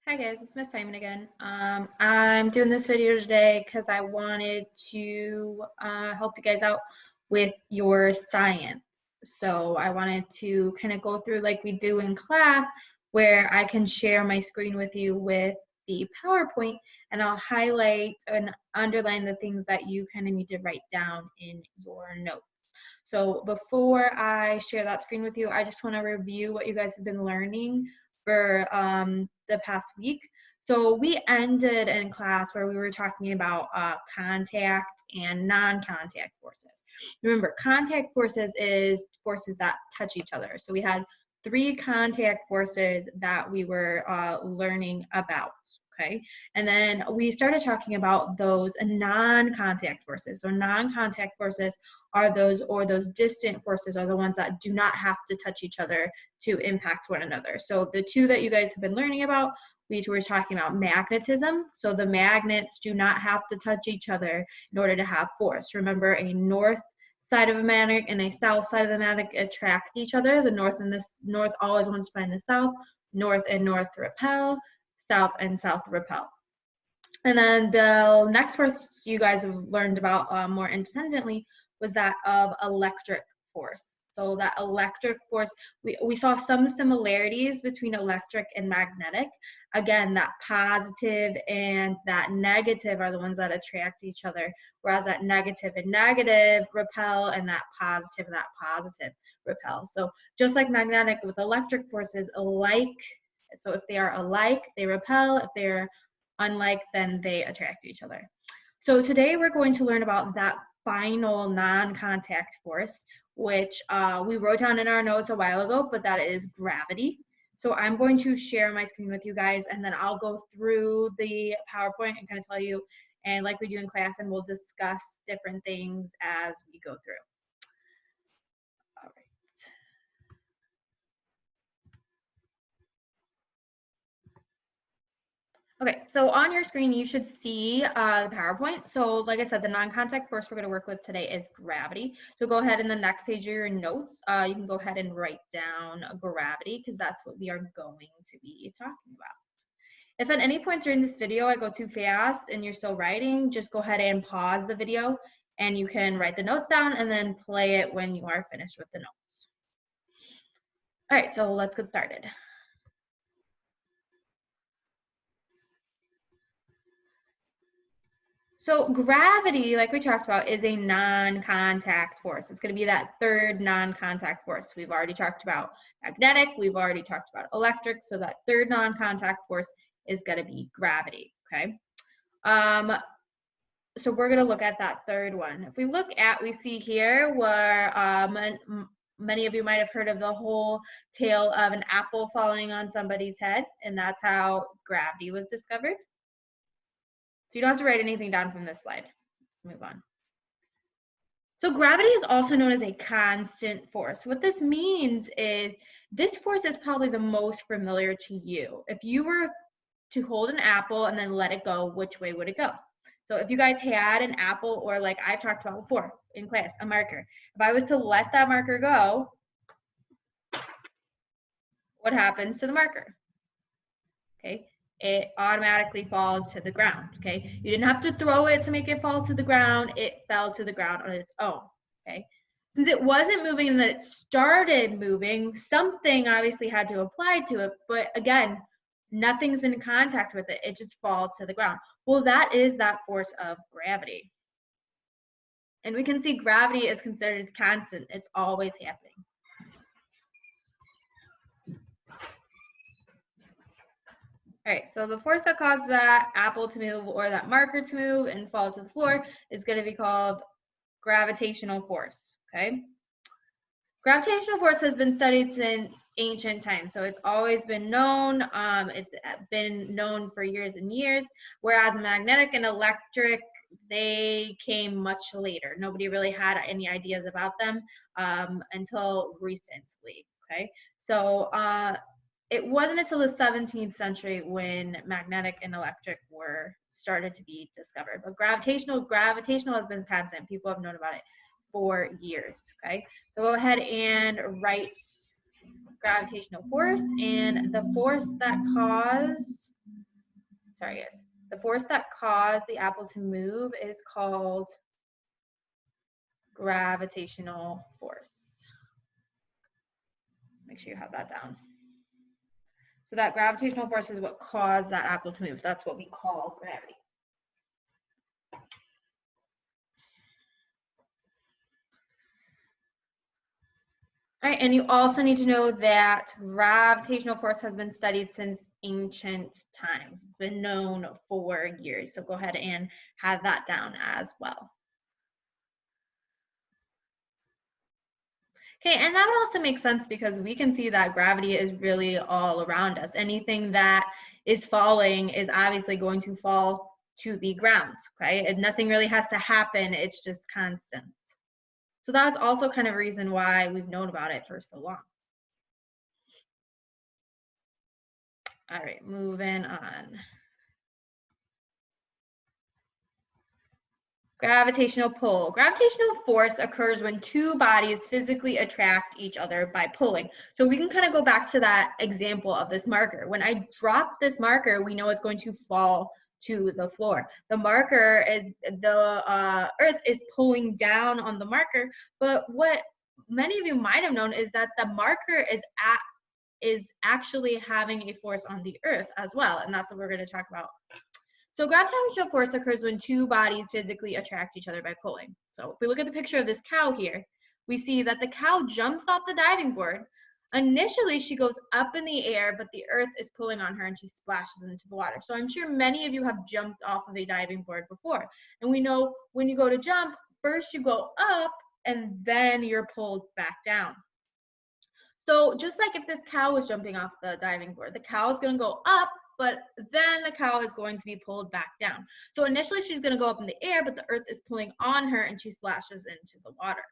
Hi guys, it's Miss Simon again. I'm doing this video today because I wanted to help you guys out with your science. So I wanted to kind of go through like we do in class where I can share my screen with you with the PowerPoint and I'll highlight and underline the things that you kind of need to write down in your notes. So before I share that screen with you, I just want to review what you guys have been learning for the past week. So we ended in class where we were talking about contact and non-contact forces. Remember, contact forces is forces that touch each other. So we had 3 contact forces that we were learning about. Okay, and then we started talking about those non-contact forces. So non-contact forces are those distant forces are the ones that do not have to touch each other to impact one another. So the 2 that you guys have been learning about, we were talking about magnetism. So the magnets do not have to touch each other in order to have force. Remember, a north side of a magnet and a south side of the magnet attract each other. The north always wants to find the south. North and north repel. South and south repel. And then the next force you guys have learned about more independently was that of electric force. So that electric force, we saw some similarities between electric and magnetic. Again, that positive and that negative are the ones that attract each other, whereas that negative and negative repel and that positive repel. So just like magnetic with electric forces, alike. So if they are alike, they repel. If they're unlike, then they attract each other. So today we're going to learn about that final non-contact force, which we wrote down in our notes a while ago, but that is gravity. So I'm going to share my screen with you guys, and then I'll go through the PowerPoint and kind of tell you, and like we do in class, and we'll discuss different things as we go through. All right. Okay, so on your screen, you should see the PowerPoint. So like I said, the non-contact force we're going to work with today is gravity. So go ahead in the next page of your notes, you can go ahead and write down gravity because that's what we are going to be talking about. If at any point during this video I go too fast and you're still writing, just go ahead and pause the video and you can write the notes down and then play it when you are finished with the notes. All right, so let's get started. So gravity, like we talked about, is a non-contact force. It's going to be that third non-contact force. We've already talked about magnetic. We've already talked about electric. So that third non-contact force is going to be gravity, okay? So we're going to look at that third one. If we look at, we see here where many of you might have heard of the whole tale of an apple falling on somebody's head, and that's how gravity was discovered. So you don't have to write anything down from this slide. Let's move on. So gravity is also known as a constant force. What this means is this force is probably the most familiar to you. If you were to hold an apple and then let it go, which way would it go? So if you guys had an apple, or like I've talked about before in class, a marker, if I was to let that marker go, what happens to the marker? Okay. It automatically falls to the ground, okay? You didn't have to throw it to make it fall to the ground. It fell to the ground on its own, okay? Since it wasn't moving and then it started moving, something obviously had to apply to it, but again, nothing's in contact with it. It just falls to the ground. Well, that is that force of gravity. And we can see gravity is considered constant. It's always happening. All right, so the force that caused that apple to move or that marker to move and fall to the floor is going to be called gravitational force, okay? Gravitational force has been studied since ancient times, so it's always been known. It's been known for years and years, whereas magnetic and electric, they came much later. Nobody really had any ideas about them until recently, okay? So it wasn't until the 17th century when magnetic and electric were started to be discovered. But gravitational has been constant. People have known about it for years, okay? So go ahead and write gravitational force, and the force that caused sorry guys, the force that caused the apple to move is called gravitational force. Make sure you have that down. So that gravitational force is what caused that apple to move. That's what we call gravity. All right, and you also need to know that gravitational force has been studied since ancient times. It's been known for years. So go ahead and have that down as well. Okay, and that would also make sense because we can see that gravity is really all around us. Anything that is falling is obviously going to fall to the ground, okay? And nothing really has to happen, it's just constant. So that's also kind of a reason why we've known about it for so long. All right, moving on. Gravitational pull. Gravitational force occurs when two bodies physically attract each other by pulling. So we can kind of go back to that example of this marker. When I drop this marker, we know it's going to fall to the floor. The marker is, the earth is pulling down on the marker, but what many of you might have known is that the marker is actually having a force on the earth as well, and that's what we're going to talk about. So gravitational force occurs when two bodies physically attract each other by pulling. So if we look at the picture of this cow here, we see that the cow jumps off the diving board. Initially, she goes up in the air, but the earth is pulling on her and she splashes into the water. So I'm sure many of you have jumped off of a diving board before. And we know when you go to jump, first you go up and then you're pulled back down. So just like if this cow was jumping off the diving board, the cow is going to go up, but then the cow is going to be pulled back down. So initially she's going to go up in the air, but the earth is pulling on her and she splashes into the water.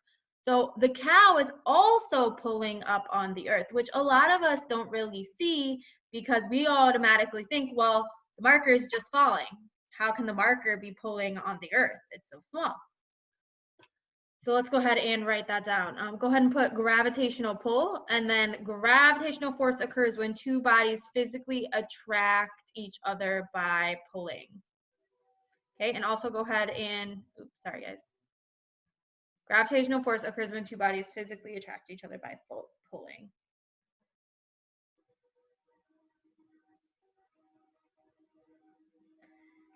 So the cow is also pulling up on the earth, which a lot of us don't really see because we automatically think, well, the marker is just falling. How can the marker be pulling on the earth? It's so small. So let's go ahead and write that down. Go ahead and put gravitational pull, and then gravitational force occurs when two bodies physically attract each other by pulling. Okay, and also go ahead and, oops, sorry guys. Gravitational force occurs when two bodies physically attract each other by pulling.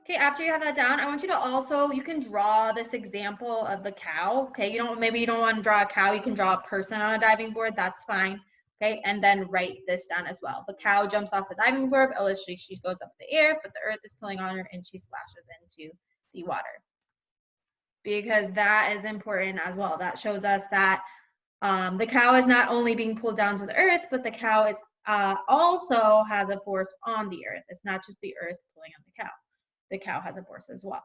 Okay, after you have that down, I want you to also, you can draw this example of the cow. Okay, maybe you don't want to draw a cow, you can draw a person on a diving board, that's fine. Okay, and then write this down as well. The cow jumps off the diving board, illustrating she goes up in the air, but the earth is pulling on her and she splashes into the water. Because that is important as well. That shows us that the cow is not only being pulled down to the earth, but the cow is also has a force on the earth. It's not just the earth pulling on the cow. The cow has a force as well.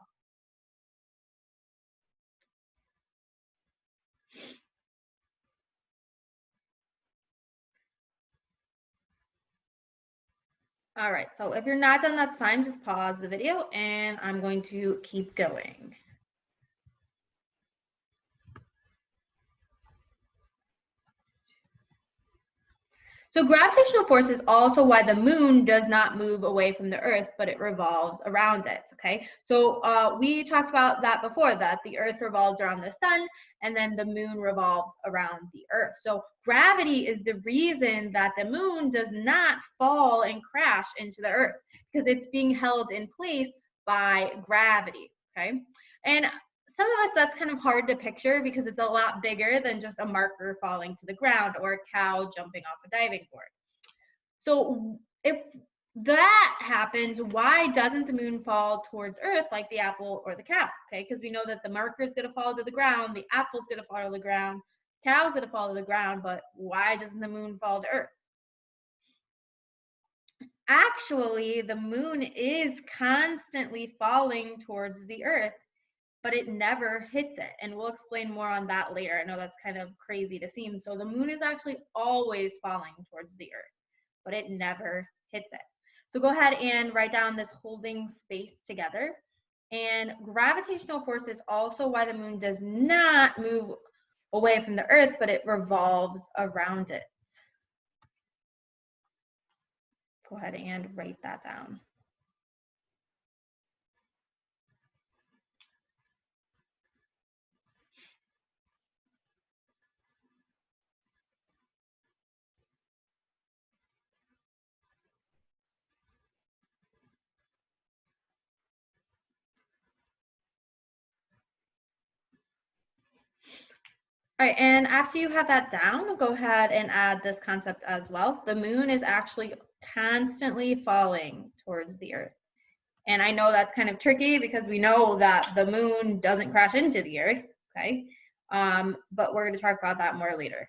All right, so if you're not done, that's fine. Just pause the video and I'm going to keep going. So gravitational force is also why the moon does not move away from the earth, but it revolves around it, okay? So we talked about that before, that the earth revolves around the sun and then the moon revolves around the earth. So gravity is the reason that the moon does not fall and crash into the earth because it's being held in place by gravity, okay? And some of us, that's kind of hard to picture because it's a lot bigger than just a marker falling to the ground or a cow jumping off a diving board. So if that happens, why doesn't the moon fall towards Earth like the apple or the cow? Okay, because we know that the marker is going to fall to the ground, the apple is going to fall to the ground, cow is going to fall to the ground, but why doesn't the moon fall to Earth? Actually, the moon is constantly falling towards the Earth, but it never hits it. And we'll explain more on that later. I know that's kind of crazy to seem. So the moon is actually always falling towards the earth, but it never hits it. So go ahead and write down this holding space together. And gravitational force is also why the moon does not move away from the earth, but it revolves around it. Go ahead and write that down. All right, and after you have that down, go ahead and add this concept as well. The moon is actually constantly falling towards the earth. And I know that's kind of tricky because we know that the moon doesn't crash into the earth, okay? But we're going to talk about that more later.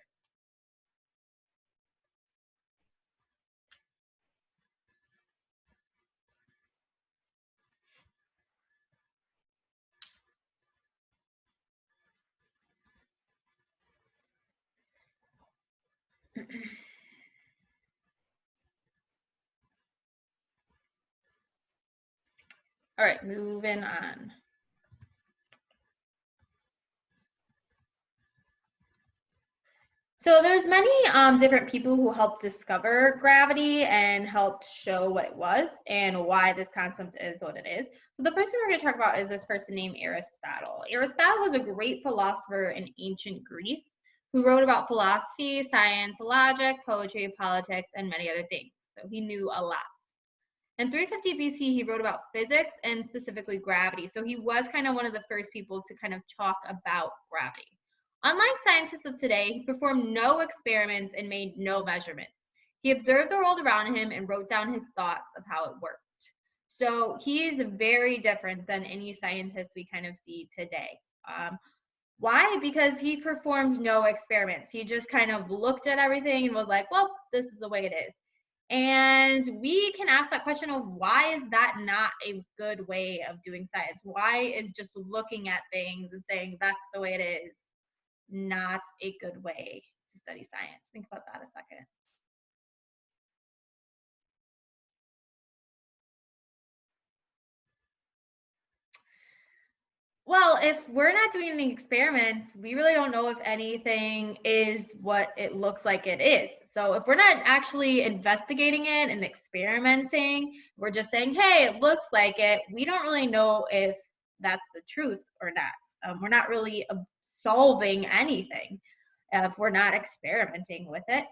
All right, moving on. So there's many different people who helped discover gravity and helped show what it was and why this concept is what it is. So the first one we're going to talk about is this person named Aristotle. Aristotle was a great philosopher in ancient Greece who wrote about philosophy, science, logic, poetry, politics, and many other things. So he knew a lot. In 350 BC, he wrote about physics and specifically gravity. So he was kind of one of the first people to kind of talk about gravity. Unlike scientists of today, he performed no experiments and made no measurements. He observed the world around him and wrote down his thoughts of how it worked. So he is very different than any scientist we kind of see today. Why? Because he performed no experiments. He just kind of looked at everything and was like, well, this is the way it is. And we can ask that question of why is that not a good way of doing science? Why is just looking at things and saying that's the way it is not a good way to study science? Think about that a second. Well, if we're not doing any experiments, we really don't know if anything is what it looks like it is. So if we're not actually investigating it and experimenting, we're just saying, hey, it looks like it, we don't really know if that's the truth or not. We're not really solving anything if we're not experimenting with it.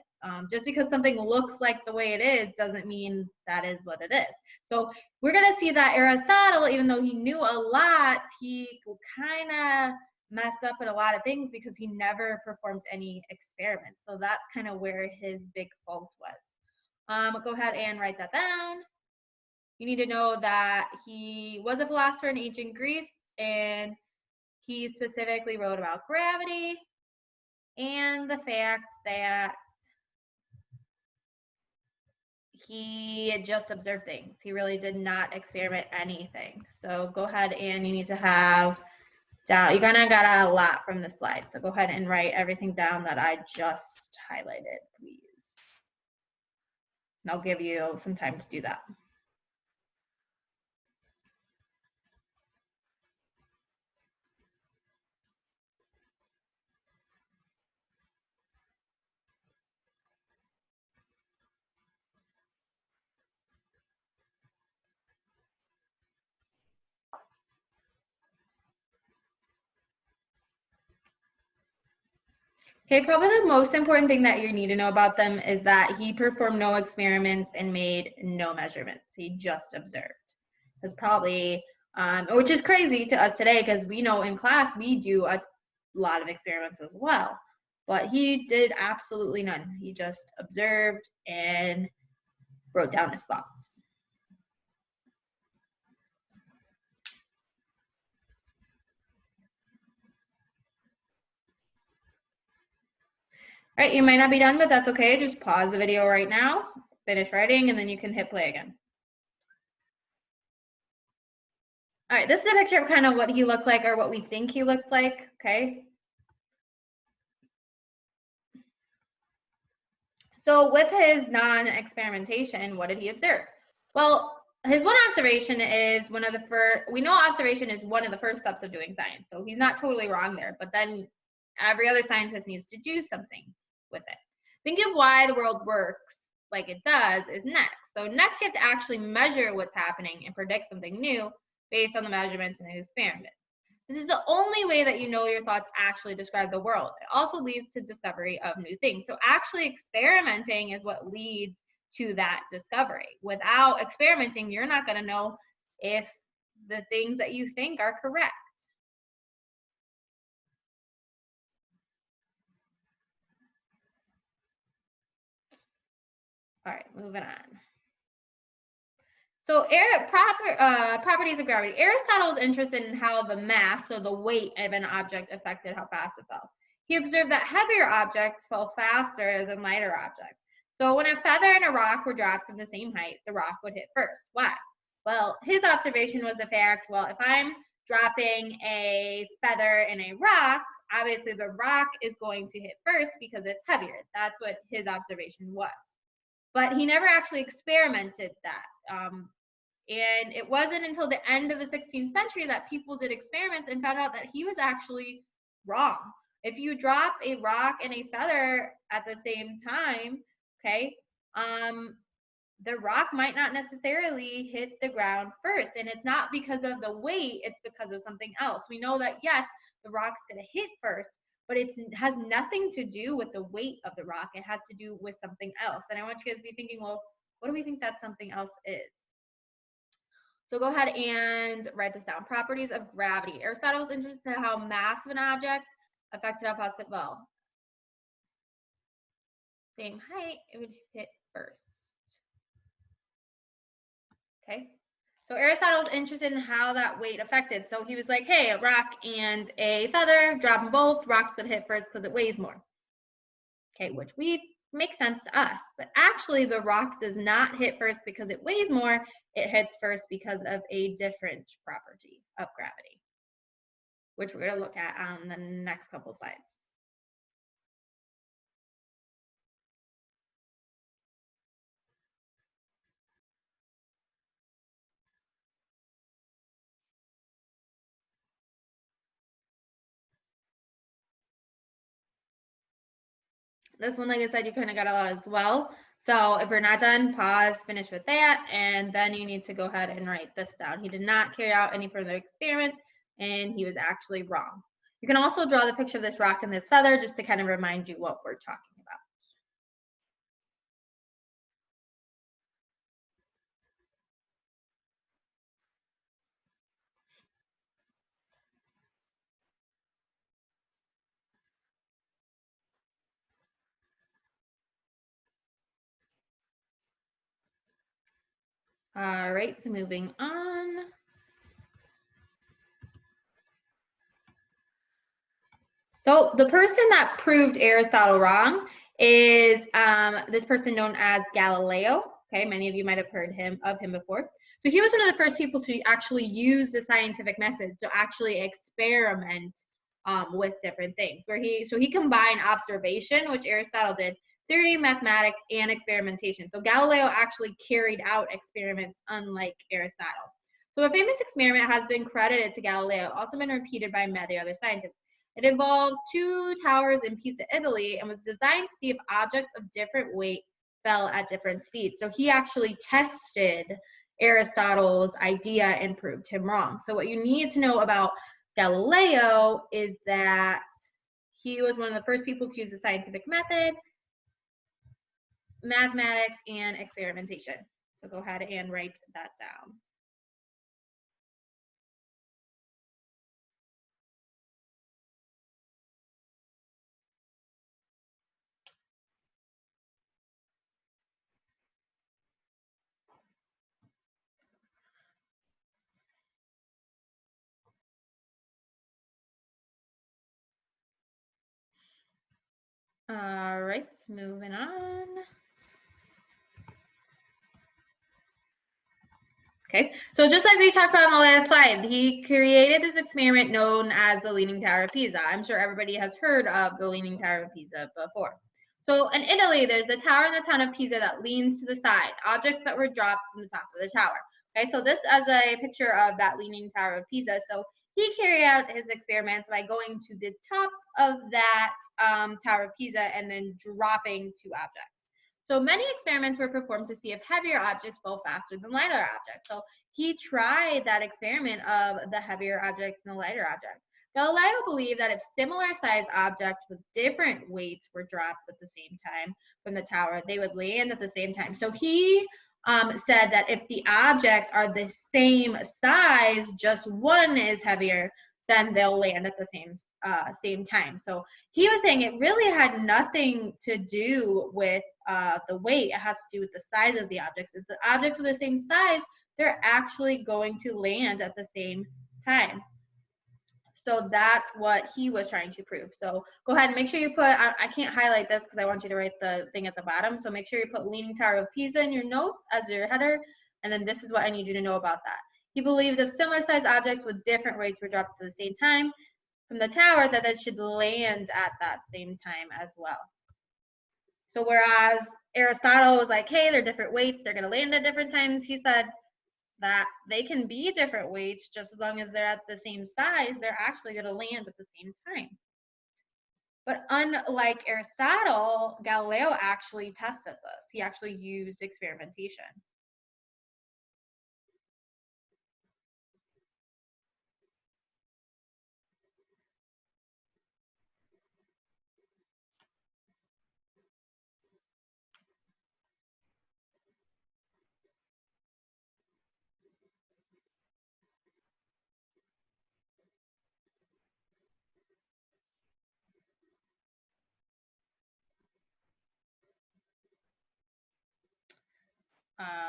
Just because something looks like the way it is doesn't mean that is what it is. So we're going to see that Aristotle, even though he knew a lot, he kind of messed up in a lot of things because he never performed any experiments. So that's kind of where his big fault was. Go ahead and write that down. You need to know that he was a philosopher in ancient Greece, and he specifically wrote about gravity and the fact that he just observed things. He really did not experiment anything. So go ahead and you need to have down, you kind of got a lot from the slide. So go ahead and write everything down that I just highlighted, please. And I'll give you some time to do that. Okay, probably the most important thing that you need to know about them is that he performed no experiments and made no measurements. He just observed. That's probably, which is crazy to us today because we know in class we do a lot of experiments as well. But he did absolutely none. He just observed and wrote down his thoughts. All right, you might not be done, but that's okay. Just pause the video right now, finish writing, and then you can hit play again. All right, this is a picture of kind of what he looked like or what we think he looked like, okay? So with his non-experimentation, what did he observe? Well, his one observation is one of the first, we know observation is one of the first steps of doing science. So he's not totally wrong there, but then every other scientist needs to do something with it. Think of why the world works like it does is next. So next you have to actually measure what's happening and predict something new based on the measurements in the experiment. This is the only way that you know your thoughts actually describe the world. It also leads to discovery of new things. So actually experimenting is what leads to that discovery. Without experimenting, you're not going to know if the things that you think are correct. All right, moving on. So properties of gravity. Aristotle was interested in how the mass, so the weight of an object, affected how fast it fell. He observed that heavier objects fell faster than lighter objects. So when a feather and a rock were dropped from the same height, the rock would hit first. Why? Well, his observation was the fact, well, if I'm dropping a feather in a rock, obviously the rock is going to hit first because it's heavier. That's what his observation was. But he never actually experimented that. And it wasn't until the end of the 16th century that people did experiments and found out that he was actually wrong. If you drop a rock and a feather at the same time, okay, the rock might not necessarily hit the ground first. And it's not because of the weight, it's because of something else. We know that, yes, the rock's going to hit first, but it has nothing to do with the weight of the rock. It has to do with something else. And I want you guys to be thinking, well, what do we think that something else is? So go ahead and write this down. Properties of gravity. Aristotle was interested in how mass of an object affected how fast it fell. Same height, it would hit first. Okay. So Aristotle was interested in how that weight affected. So he was like, hey, a rock and a feather, drop them both, rock's gonna hit first because it weighs more. Okay, which makes sense to us, but actually the rock does not hit first because it weighs more, it hits first because of a different property of gravity, which we're gonna look at on the next couple slides. This one, like I said, you kind of got a lot as well. So if we're not done, pause, finish with that, and then you need to go ahead and write this down. He did not carry out any further experiments, and he was actually wrong. You can also draw the picture of this rock and this feather just to kind of remind you what we're talking about. All right, so moving on. So the person that proved Aristotle wrong is this person known as Galileo. Okay, many of you might have heard of him before. So he was one of the first people to actually use the scientific method, so actually experiment with different things. So he combined observation, which Aristotle did, theory, mathematics, and experimentation. So Galileo actually carried out experiments unlike Aristotle. So a famous experiment has been credited to Galileo, also been repeated by many other scientists. It involves two towers in Pisa, Italy, and was designed to see if objects of different weight fell at different speeds. So he actually tested Aristotle's idea and proved him wrong. So what you need to know about Galileo is that he was one of the first people to use the scientific method, mathematics, and experimentation. So go ahead and write that down. All right, moving on. Okay, so just like we talked about on the last slide, he created this experiment known as the Leaning Tower of Pisa. I'm sure everybody has heard of the Leaning Tower of Pisa before. So in Italy, there's a tower in the town of Pisa that leans to the side, objects that were dropped from the top of the tower. Okay, so this is a picture of that Leaning Tower of Pisa. So he carried out his experiments by going to the top of that Tower of Pisa and then dropping two objects. So many experiments were performed to see if heavier objects fell faster than lighter objects. So he tried that experiment of the heavier object and the lighter object. Galileo believed that if similar sized objects with different weights were dropped at the same time from the tower, they would land at the same time. So he said that if the objects are the same size, just one is heavier, then they'll land at the same same time. So he was saying it really had nothing to do with the weight. It has to do with the size of the objects. If the objects are the same size, they're actually going to land at the same time. So that's what he was trying to prove. So go ahead and make sure you put, I can't highlight this because I want you to write the thing at the bottom. So make sure you put Leaning Tower of Pisa in your notes as your header. And then this is what I need you to know about that. He believed if similar sized objects with different weights were dropped at the same time from the tower, that they should land at that same time as well. So whereas Aristotle was like, hey, they're different weights, they're going to land at different times, he said that they can be different weights just as long as they're at the same size, they're actually going to land at the same time. But unlike Aristotle, Galileo actually tested this. He actually used experimentation.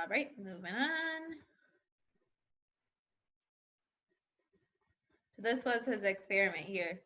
Right, moving on. So this was his experiment here.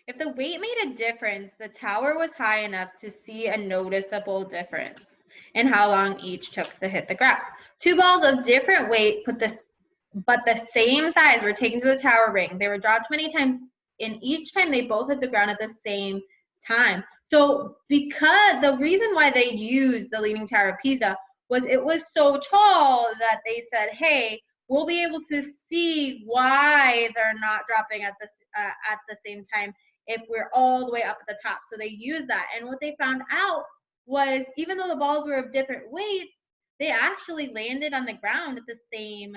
If the weight made a difference, the tower was high enough to see a noticeable difference in how long each took to hit the ground. Two balls of different weight but the same size were taken to the tower ring. They were dropped many times, and each time they both hit the ground at the same time. So because the reason why they used the Leaning Tower of Pisa was it was so tall that they said, hey, we'll be able to see why they're not dropping at the same time if we're all the way up at the top. So they used that, and what they found out was even though the balls were of different weights, they actually landed on the ground at the same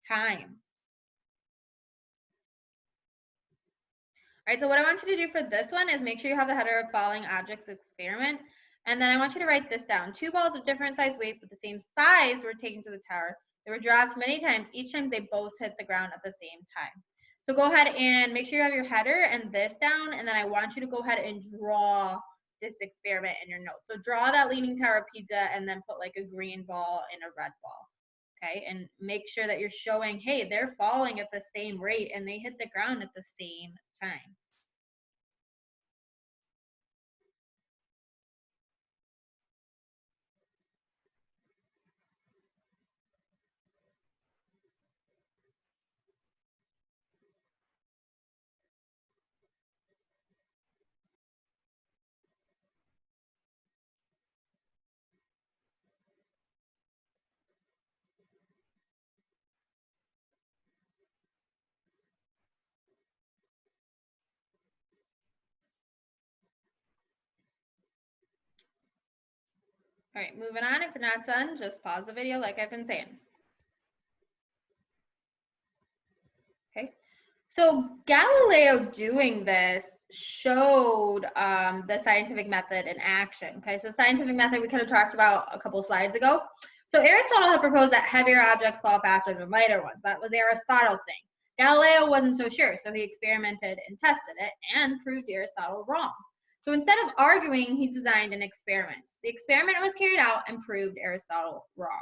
time. All right, so what I want you to do for this one is make sure you have the header of falling objects experiment. And then I want you to write this down. Two balls of different size weight but the same size were taken to the tower. They were dropped many times. Each time they both hit the ground at the same time. So go ahead and make sure you have your header and this down. And then I want you to go ahead and draw this experiment in your notes. So draw that Leaning Tower of Pisa and then put like a green ball and a red ball. Okay, and make sure that you're showing, hey, they're falling at the same rate and they hit the ground at the same time. All right, moving on. If you're not done, just pause the video like I've been saying. Okay, so Galileo doing this showed the scientific method in action. Okay, so scientific method we kind of talked about a couple slides ago. So Aristotle had proposed that heavier objects fall faster than lighter ones. That was Aristotle's thing. Galileo wasn't so sure, so he experimented and tested it and proved Aristotle wrong. So instead of arguing, he designed an experiment. The experiment was carried out and proved Aristotle wrong.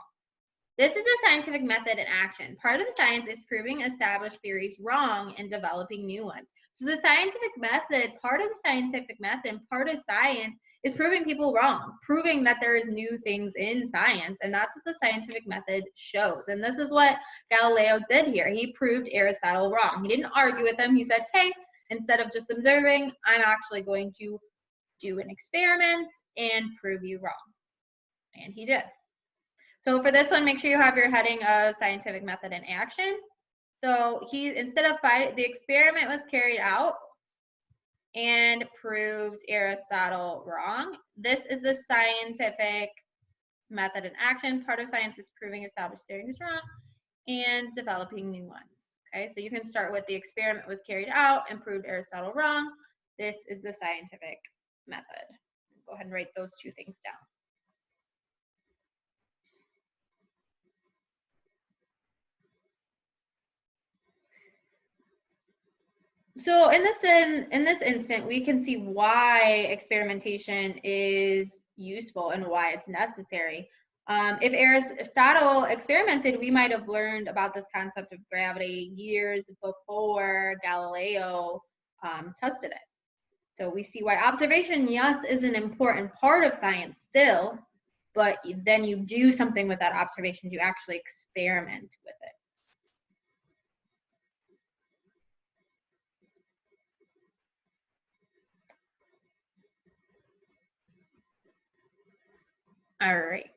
This is a scientific method in action. Part of the science is proving established theories wrong and developing new ones. So the scientific method, part of the scientific method, part of science is proving people wrong, proving that there is new things in science, and that's what the scientific method shows. And this is what Galileo did here. He proved Aristotle wrong. He didn't argue with him. He said, hey, instead of just observing, I'm actually going to do an experiment and prove you wrong. And he did. So for this one, make sure you have your heading of scientific method in action. So instead of the experiment was carried out and proved Aristotle wrong. This is the scientific method in action. Part of science is proving established theories wrong and developing new ones. Okay, so you can start with the experiment was carried out and proved Aristotle wrong. This is the scientific method. Go ahead and write those two things down. So in this instant, we can see why experimentation is useful and why it's necessary. If Aristotle experimented, we might have learned about this concept of gravity years before Galileo tested it. So we see why observation, yes, is an important part of science still, but then you do something with that observation. You actually experiment with it. All right.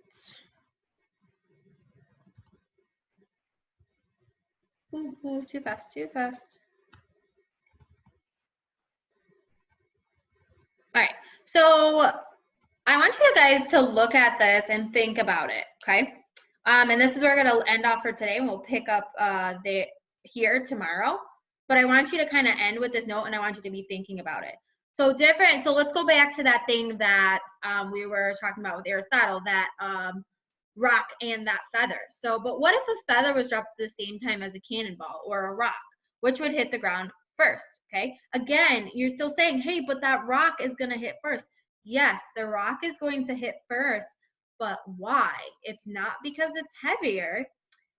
Ooh, too fast, too fast. All right, so I want you guys to look at this and think about it, okay? And this is where we're gonna end off for today, and we'll pick up here tomorrow. But I want you to kind of end with this note, and I want you to be thinking about it. So let's go back to that thing that we were talking about with Aristotle, that rock and that feather. So, but what if a feather was dropped at the same time as a cannonball or a rock? Which would hit the ground first? Okay. Again, you're still saying, hey, but that rock is going to hit first. Yes, the rock is going to hit first, but why? It's not because it's heavier.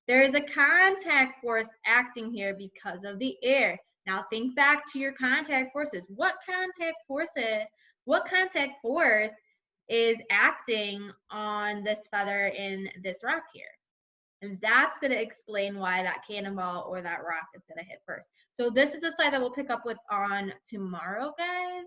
There is a contact force acting here because of the air. Now think back to your contact forces. What contact force is acting on this feather in this rock here? And that's going to explain why that cannonball or that rock is going to hit first. So this is the slide that we'll pick up with on tomorrow, guys.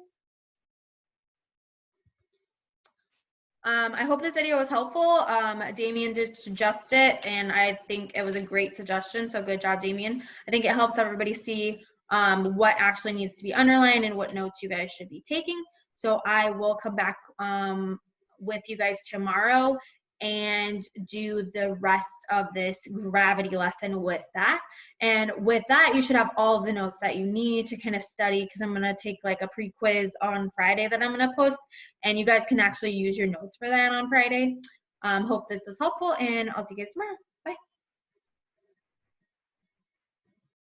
I hope this video was helpful. Damien did suggest it, and I think it was a great suggestion. So good job, Damien. I think it helps everybody see what actually needs to be underlined and what notes you guys should be taking. So I will come back with you guys tomorrow and do the rest of this gravity lesson with that. And with that, you should have all of the notes that you need to kind of study, because I'm going to take like a pre-quiz on Friday that I'm going to post, and you guys can actually use your notes for that on Friday. Hope this was helpful, and I'll see you guys tomorrow.